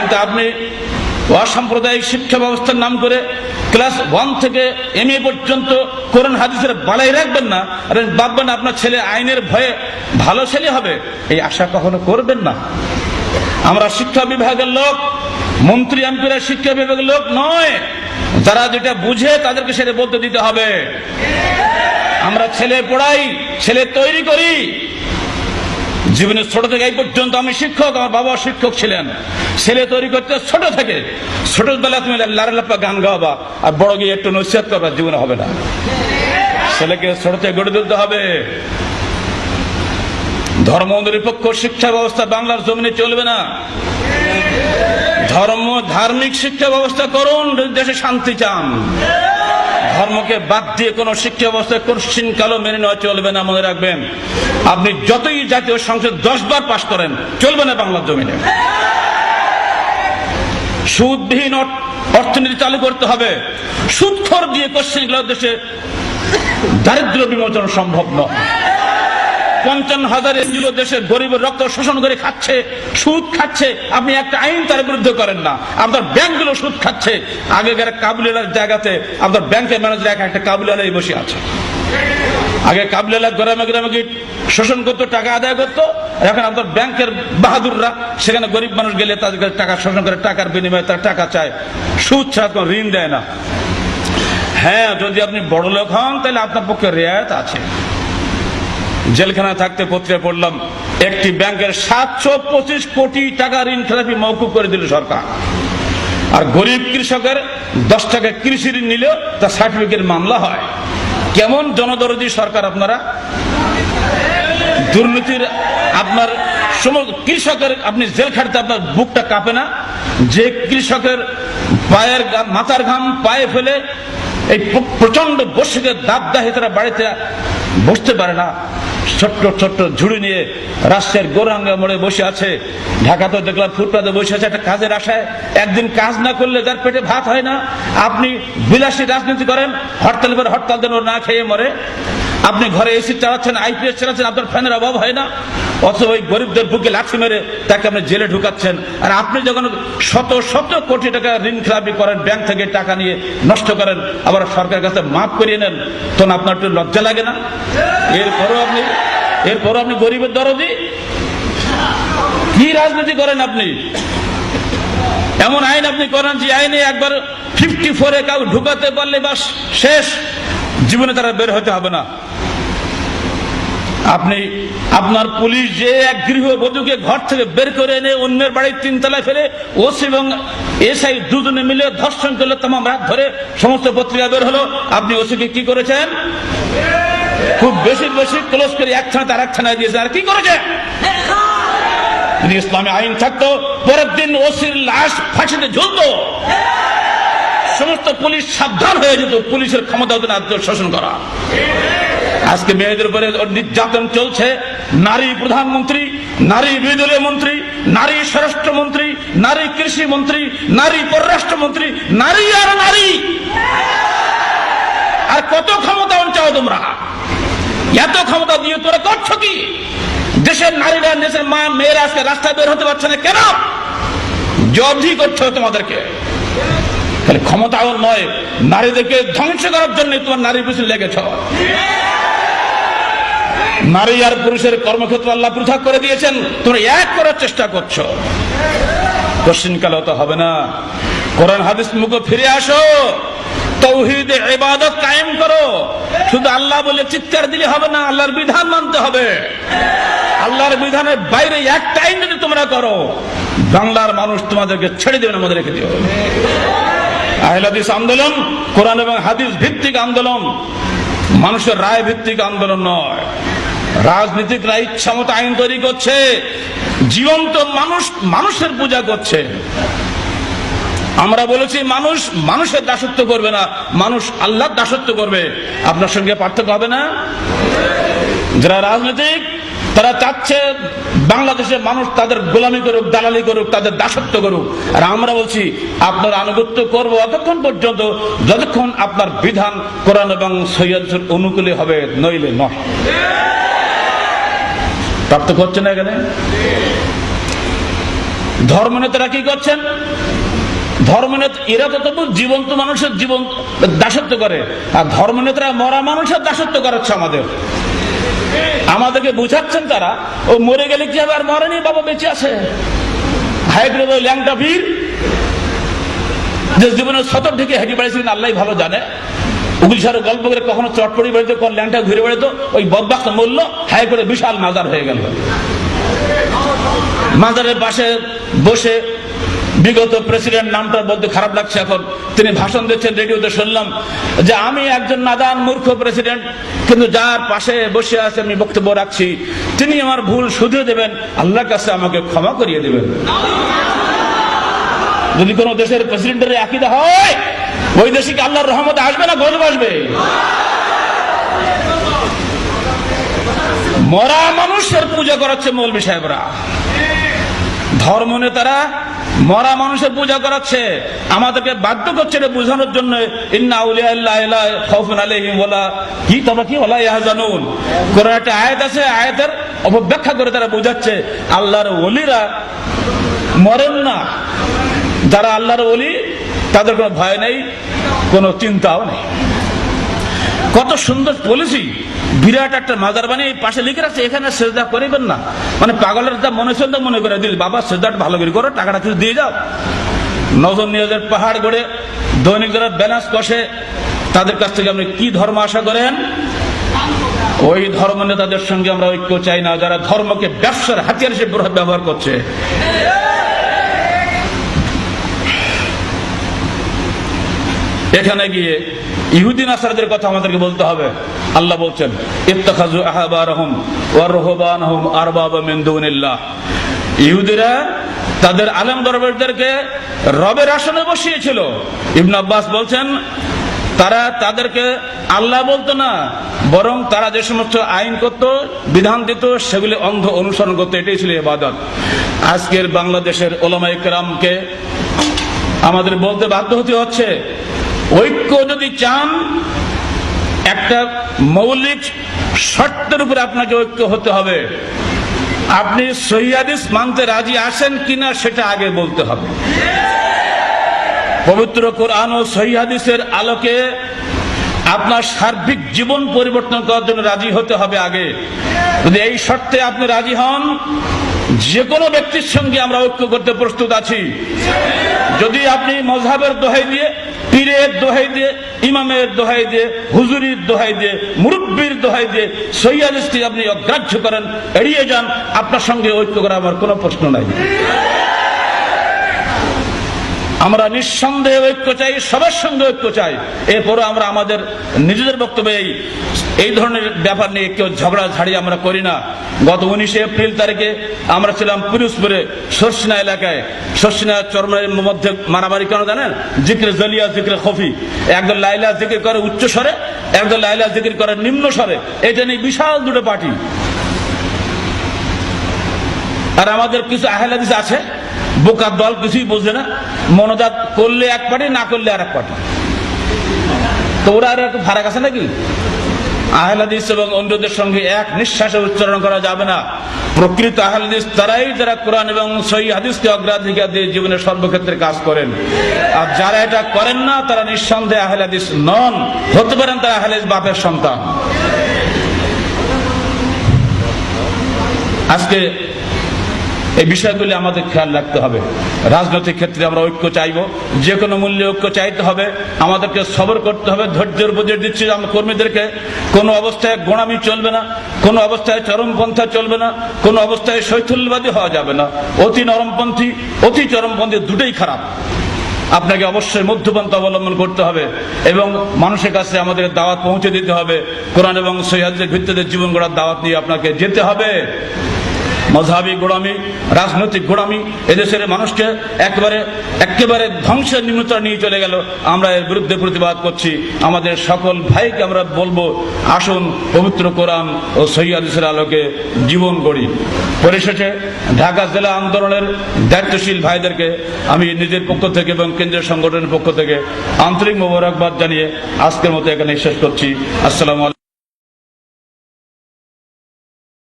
কিন্তু আপনি অসাম্প্রদায়িক শিক্ষা ব্যবস্থার নাম করে ক্লাস 1 থেকে MA পর্যন্ত কোরআন হাদিসের বালাই রাখবেন না, আর ভাববেন আপনার ছেলে আইনের ভয়ে ভালো ছেলে হবে, এই আশা কখনো করবেন না। আমরা শিক্ষা বিভাগের লোক, মন্ত্রী এমপিরা শিক্ষা বিভাগের লোক নয়। যারা যেটা বুঝে তাদেরকে সেটা বলতে দিতে হবে। আমরা ছেলে পড়াই, ছেলে তৈরি করি। জীবনের ছোট থেকে এই পর্যন্ত আমি শিক্ষক, আমার বাবা শিক্ষক ছিলেন। ছেলে তৈরি করতে ছোট থেকে, ছোটবেলা তুমি লারালাপ্পা গান গাওয়া আর বড় গিয়ে একটু নসিহত করবা, জীবনে হবে না। ছেলেকে ছোট থেকে গড়ে তুলতে হবে। ধর্ম নিরপেক্ষ শিক্ষা ব্যবস্থা বাংলার জমিনে চলবে না। ধার্মিক শিক্ষা ব্যবস্থা করুন দেশে শান্তি চান। ধর্মকে বাদ দিয়ে কোন শিক্ষা ব্যবস্থা কোশ্চিন কালো মেনে নেওয়া চলবে না। মনে রাখবেন, আপনি যতই জাতীয় সংসদ 10 বার পাশ করেন, চলবে না বাংলার জমিনে। সুদবিহীন অর্থনীতি চালু করতে হবে। সুদখোর দিয়ে কোশ্চিন কালো দেশে দারিদ্র বিমোচন সম্ভব নয়। 55,000 এনজিও দেশে গরিবের রক্ত শোষণ করে খাচ্ছে, সুদ খাচ্ছে। আপনি একটা আইন তার বিরুদ্ধে করেন না। আপনার ব্যাংকগুলো সুদ খাচ্ছে। আগেকার কাবুলিওয়ালার জায়গাতে আপনার ব্যাংকের ম্যানেজার একটা কাবুলিওয়ালাই বসে আছে। আগে কাবুলিওয়ালা গ্রামে গ্রামে গিয়ে শোষণ করতো, টাকা আদায় করতো। এখন আপনার ব্যাংকের বাহাদুররা সেখানে গরিব মানুষ গেলে তাদের টাকা শোষণ করে, টাকার বিনিময়ে তার টাকা চায়। সুদ ছাড়া কোনো ঋণ দেয় না। হ্যাঁ, যদি আপনি বড় লোক হন তাহলে আপনার পক্ষে রেয়াত আছে। জেলখানায় থাকতে পত্রিকা পড়লাম, একটি ব্যাংকের 725 কোটি টাকা ঋণ খেলাপি মওকুফ করে দিল সরকার। আর গরিব কৃষকের 10 টাকা কৃষি ঋণ নিলেও তার সার্টিফিকেট মামলা হয়। কেমন জনদরদী সরকার আপনারা! দুর্নীতির আপনার কৃষকের আপনি জেল খাটতে আপনার বুকটা কাঁপে না? যে কৃষকের পায়ের মাথার ঘাম পায়ে ফেলে এই প্রচন্ড বর্ষিকে দাবদাহে তারা বাড়িতে বসতে পারে না, ছোট্ট ছোট্ট ঝুড়ি নিয়ে রাজশাহীর গৌরাঙ্গা মোড়ে বসে আছে। ঢাকাতে দেখলাম ফুটপাতে বসে আছে একটা কাজের আশায়। একদিন কাজ না করলে যার পেটে ভাত হয় না। আপনি বিলাসী রাজনীতি করেন, হরতাল করে হরতাল দেন, না খেয়ে মরে। আপনি ঘরে এসি চালাচ্ছেন, IPS চালাচ্ছেন, আপনার ফ্যানের অভাব হয় না। অথচ ওই গরিবদের বুকে লাঠি মেরে তাকে আপনি জেলে ঢুকাচ্ছেন। আর আপনি যখন শত শত কোটি টাকা ঋণ খেলাপি করেন, ব্যাংক থেকে টাকা নিয়ে নষ্ট করেন, আবার সরকারের কাছে মাফ করিয়ে নেন, তখন আপনার একটু লজ্জা লাগে না? এরপরও আপনি গরিবের দরদি। কি রাজনীতি করেন আপনি? এমন আইন আপনি করেন যে আইনে একবার 54-এ কাউ ঢুকাতে পারলে বাস শেষ, জীবনে তারা বের হতে হবে না। আপনি আপনার পুলিশ যে এক গৃহবধূকে ঘর থেকে বের করে এনে অন্যের বাড়ির 3 তলায় ফেলে ওসি এবং SI দুজনে মিলে ধর্ষণ করলে, তামাম রাত ধরে সমস্ত পত্রিকা বের হলো। আপনি ওসিকে কি করেছেন? খুব বেশি বেশি ক্লোজ করে এক থানা তার এক থানায় দিয়েছে। আর কি করেছে? যদি ইসলামী আইন থাকতো, পরের দিন ওসির লাশ ফাঁসিতে ঝুলতো। সমস্ত পুলিশ সাবধান হয়ে যেত। পুলিশের ক্ষমতা হতো না আত্মশাসন করা। আজকে মেয়েদের উপরে নির্যাতন চলছে। নারী প্রধানমন্ত্রী, নারী বিদ্যুৎ মন্ত্রী, নারী স্বরাষ্ট্রমন্ত্রী, নারী কৃষি মন্ত্রী, নারী পররাষ্ট্রমন্ত্রী, নারী আর নারী। আর কত ক্ষমতা চাও তোমরা? এত ক্ষমতা দিয়ে তোরা করছো কি? দেশের নারীরা, দেশের মা মেয়েরা আজকে রাস্তায় বের হতে পারছে না কেন? জব্দি করছো তোমাদেরকে। তাহলে ক্ষমতাও নয়, নারীদেরকে ধ্বংস করার জন্য তোমার নারী পিছনে লেগেছ। নারী আর পুরুষের কর্মক্ষেত্র আল্লাহ পৃথক করে দিয়েছেন, তোমরা এক করার চেষ্টা করছো। কোশ্চিনকালে তো হবে না। কোরআন হাদিস মুখে ফিরে আসো, তাওহীদ ইবাদত কায়েম করো। শুধু আল্লাহ বলে চিৎকার দিলে হবে না, আল্লাহর বিধান মানতে হবে। আল্লাহর বিধানের বাইরে একটা আইন যদি তোমরা করো, বাংলার মানুষ তোমাদেরকে ছেড়ে দেবে না, মনে রেখে দিও। আহলে হাদিস আন্দোলন কোরআন এবং হাদিস ভিত্তিক আন্দোলন, মানুষের রায় ভিত্তিক আন্দোলন নয়। রাজনীতিকরা ইচ্ছা মতো আইন তৈরি করছে, জীবন্ত মানুষ মানুষের পূজা করছে। আমরা বলেছি মানুষ মানুষের দাসত্ব করবে না, মানুষ আল্লাহর দাসত্ব করবে। আপনার সঙ্গে পার্থক্য হবে না? যারা রাজনীতিক তারা চাচ্ছে বাংলাদেশের মানুষ তাদের গোলামি করুক, দালালি করুক, তাদের দাসত্ব করুক। আর আমরা বলছি আপনার আনুগত্য করবো অতক্ষণ পর্যন্ত যতক্ষণ আপনার বিধান কোরআন এবং সহিহাদিসের অনুকূলে হবে, নইলে নয়। পার্থক্য হচ্ছে না এখানে? ধর্মনেতারা কি করছেন? ধর্মনেতা এরা তো তবু জীবন্ত মানুষের জীবন দাসত্ব করে, আর ধর্মনেতারা মরা মানুষের দাসত্ব করাচ্ছে আমাদেরকে বুঝাচ্ছেন তারা ও মরে গেলে কি হবে, আর মরেনি, বাবা বেঁচে আছে। হাইব্রিড ওই ল্যাংটা বীর যে জীবনের সতর থেকে হেঁটে বেড়েছিলেন আল্লাহ ভালো জানে, উগুলসার গল্প করে কখনো চটপটি বেড়েছে, কোন ল্যাংটা ঘুরে বেড়েতো, ওই বদবাক্ত মূল্য হাই করে বিশাল মাজার হয়ে গেল। মাজারের পাশে বসে বিগত প্রেসিডেন্ট, নামটা বলতে খারাপ লাগছে এখন, তিনি ভাষণ দিচ্ছেন, রেডিওতে শুনলাম যে আমি একজন নাদান মূর্খ প্রেসিডেন্ট, কিন্তু যার পাশে বসে আছে আমি বক্তব্য রাখছি, তিনি আমার ভুল শুধরে দেবেন, আল্লাহর কাছে আমাকে ক্ষমা করিয়ে দেবেন। যদি কোন দেশের প্রেসিডেন্টের আকীদা হয়, ওই দেশে কি আল্লাহর রহমত আসবে না গজব আসবে? মরা মানুষের পূজা করাচ্ছে মৌলবী সাহেবরা, ধর্ম নেতারা মরা মানুষের পূজা করাচ্ছে, আমাদেরকে বাধ্য করছে এটা বোঝানোর জন্য। ইন্না আউলিয়া আল্লাহি লা খাউফুন আলাইহিম ওয়ালা কি তবে কি ওয়ালা ইয়াহজানুন, কোরআনে একটা আয়াত আছে, আয়াতের অপব্যাখ্যা করে তারা বোঝাচ্ছে আল্লাহর ওলিরা মরেন না, যারা আল্লাহর ওলি তাদের কোনো ভয় নেই, কোনো চিন্তাও নেই। কত সুন্দর পলিসি, বিরাট একটা মাজার বানিয়ে পাশে লিখে রাখছে এখানে সেজদা করিবেন না, মানে পাগলের যা মনে চলতে মনে করে দিল, বাবা সেজদাটা ভালো করে করো, টাকাটা কিছু দিয়ে যাও। নজর নিয়োগের পাহাড় গড়ে দৈনিক যারা ব্যালেন্স কষে, তাদের কাছ থেকে আপনি কি ধর্ম আশা করেন? ওই ধর্ম নেতাদের সঙ্গে আমরা ঐক্য চাই না, যারা ধর্মকে ব্যবসার হাতিয়ার হিসেবে ব্যবহার করছে। এখানে গিয়ে ইহুদি নাসারাদের কথা আমাদেরকে বলতে হবে। আল্লাহ বলছেন ইত্তাখাযু আহবারহুম ওয়া রুহবানহুম আরবাবা মিন দুনিল্লাহ, ইহুদিরা তাদের আলেম দরবেশদেরকে রবের আসনে বসিয়েছিল। ইবনে আব্বাস বলছেন তারা তাদেরকে আল্লাহ বলতো না, বরং তারা যে সমস্ত আইন করত, বিধান দিত, সেগুলি অন্ধ অনুসরণ করতো, এটাই ছিল ইবাদত। আজকের বাংলাদেশের উলামায়ে কেরামকে আমাদের বলতে বাধ্য হতে হচ্ছে, ঐক্য যদি চান, একটা মৌলিক শর্তের উপরে আপনাকে ঐক্য হতে হবে। আপনি সহিহ হাদিস মানতে রাজি আছেন কিনা সেটা আগে বলতে হবে। পবিত্র কোরআন ও সহিহ হাদিসের আলোকে আপনার সার্বিক জীবন পরিবর্তন করার জন্য রাজি হতে হবে আগে। যদি এই শর্তে আপনি রাজি হন, যে কোনো ব্যক্তির সঙ্গে আমরা ঐক্য করতে প্রস্তুত আছি। যদি আপনি মযহাবের দোহাই দিয়ে, পীরের দোহাই দিয়ে, ইমামের দোহাই দিয়ে, হুজুরির দোহাই দিয়ে, মুরব্বির দোহাই দিয়ে সহিহ হাদিসকে আপনি অগ্রাহ্য করেন, এড়িয়ে যান, আপনার সঙ্গে ঐক্য করা আমার কোনো প্রশ্ন নাই। আমরা নিঃসন্দেহে ঐক্য চাই, সবার সঙ্গে ঐক্য চাই। এরপরও আমরা আমাদের নিজেদের বক্তব্যে এই ধরনের ব্যাপার নিয়ে কেউ ঝগড়াঝাড়ি আমরা করি না। গত 19 এপ্রিল তারিখে আমরা ছিলাম পিরোজপুরে শর্ষিনা এলাকায়। শর্ষিনা চরমের মধ্যে মারামারি কেন জানেন? জিক্রে জলিয়া, জিক্রে খফি। একদল লাইলা জিকির করে উচ্চ স্বরে, একদল লাইলা জিকির করে নিম্ন স্বরে। এটা নিয়ে বিশাল দুটো পার্টি। আর আমাদের কিছু আহলে হাদিস আছে, বোকার দল, কিছুই বোঝে না, মনোজাত করলে এক পার্টি, না করলে আর এক পার্টি। তো ওরা আর একটু ফারাক আছে নাকি? আহলে হাদিস এবং অন্যদের সঙ্গে এক নিঃশ্বাসে উচ্চারণ করা যাবে না। প্রকৃত আহলে হাদিস তারাই যারা কোরআন এবং সহিহ হাদিসকে অগ্রাধিকার দিয়ে জীবনের সর্বক্ষেত্রে কাজ করেন। আর যারা এটা করেন না, তারা নিঃসন্দেহে আহলে হাদিস নন। হতে পারেন তারা আহলে হাদিস বাপের সন্তান। আজকে এই বিষয়গুলি আমাদের খেয়াল রাখতে হবে। রাজনৈতিক ক্ষেত্রে আমরা ঐক্য চাইব, যে কোনো মূল্যে ঐক্য চাইতে হবে। আমাদেরকে সবর করতে হবে, ধৈর্যের উপদেশ দিচ্ছি আমরা কর্মীদেরকে। কোনো অবস্থায় গোঁড়ামি চলবে না, কোনো অবস্থায় চরমপন্থা চলবে না, কোনো অবস্থায় শৈথল্যবাদী হওয়া যাবে না। অতি নরমপন্থী, অতি চরমপন্থী দুটোই খারাপ। আপনাকে অবশ্যই মধ্যপন্থা অবলম্বন করতে হবে এবং মানুষের কাছে আমাদের দাওয়াত পৌঁছে দিতে হবে। কোরআন এবং সহিহ হাদিসের ভিত্তিতে জীবন গড়ার দাওয়াত নিয়ে আপনাকে যেতে হবে। মযহাবী গোড়ামি, রাজনৈতিক গোড়ামি এদেশের মানুষকে একেবারে ধ্বংসের নিম্নতর নিয়ে চলে গেল। আমরা এর বিরুদ্ধে প্রতিবাদ করছি। আমাদের সকল ভাইকে আমরা বলবো, আসুন পবিত্র কোরআন ও সহিহ হাদিসের আলোকে জীবন গড়ি। পরিশেষে ঢাকা জেলা আন্দোলনের দায়িত্বশীল ভাইদেরকে আমি নিজের পক্ষ থেকে এবং কেন্দ্রীয় সংগঠনের পক্ষ থেকে আন্তরিক মোবারকবাদ জানিয়ে আজকের মতো এখানে শেষ করছি। আসসালামু আলাইকুম।